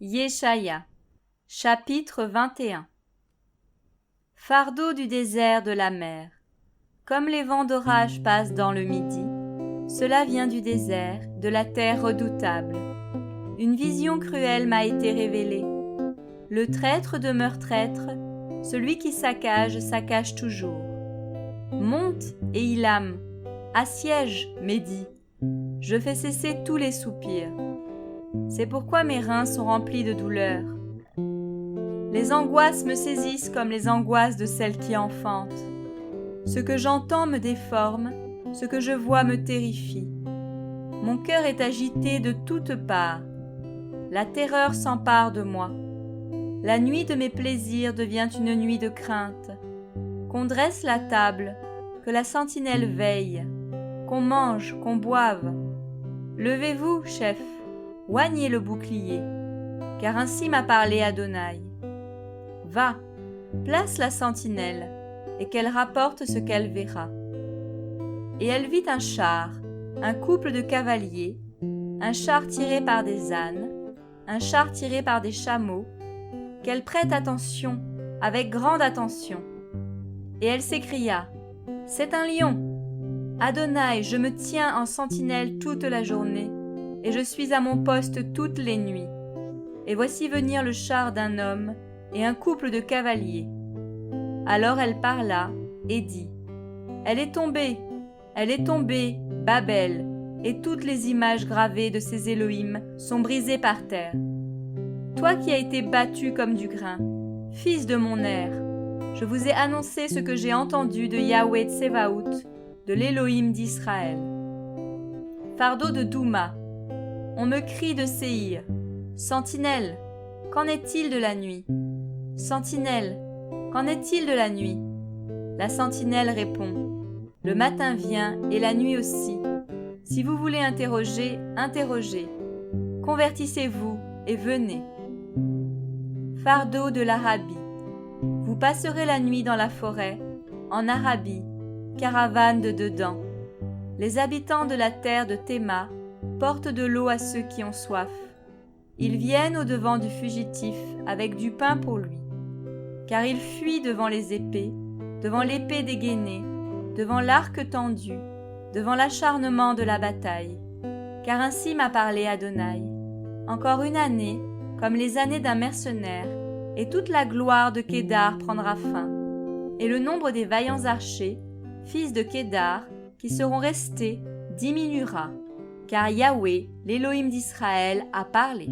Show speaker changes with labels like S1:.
S1: Yeshaya, chapitre 21. Fardeau du désert de la mer. Comme les vents d'orage passent dans le midi, cela vient du désert, de la terre redoutable. Une vision cruelle m'a été révélée. Le traître demeure traître, celui qui saccage toujours. Monte, Éilam, assiège, Médie. Je fais cesser tous les soupirs. C'est pourquoi mes reins sont remplis de douleur. Les angoisses me saisissent comme les angoisses de celle qui enfante. Ce que j'entends me déforme, ce que je vois me terrifie. Mon cœur est agité de toutes parts. La terreur s'empare de moi. La nuit de mes plaisirs devient une nuit de crainte. Qu'on dresse la table, que la sentinelle veille, qu'on mange, qu'on boive. Levez-vous, chef, oignez le bouclier, car ainsi m'a parlé Adonai. Va, place la sentinelle, et qu'elle rapporte ce qu'elle verra. Et elle vit un char, un couple de cavaliers, un char tiré par des ânes, un char tiré par des chameaux, qu'elle prête attention, avec grande attention. Et elle s'écria, « C'est un lion ! Adonai, je me tiens en sentinelle toute la journée, et je suis à mon poste toutes les nuits. Et voici venir le char d'un homme et un couple de cavaliers. » Alors elle parla et dit, « Elle est tombée, Babel, et toutes les images gravées de ses Élohim sont brisées par terre. Toi qui as été battu comme du grain, fils de mon air, je vous ai annoncé ce que j'ai entendu de Yahweh Tsevaout, de l'Élohim d'Israël. Fardeau de Douma. On me crie de Séhir. Sentinelle, qu'en est-il de la nuit? Sentinelle, qu'en est-il de la nuit? La sentinelle répond. Le matin vient et la nuit aussi. Si vous voulez interroger, interrogez. Convertissez-vous et venez. Fardeau de l'Arabie. Vous passerez la nuit dans la forêt, en Arabie, caravane de dedans. Les habitants de la terre de Théma portent de l'eau à ceux qui ont soif. Ils viennent au-devant du fugitif avec du pain pour lui. Car il fuit devant les épées, devant l'épée dégainée, devant l'arc tendu, devant l'acharnement de la bataille. Car ainsi m'a parlé Adonai. Encore une année, comme les années d'un mercenaire, et toute la gloire de Kédar prendra fin. Et le nombre des vaillants archers, fils de Kédar, qui seront restés, diminuera. Car Yahweh, l'Élohim d'Israël, a parlé.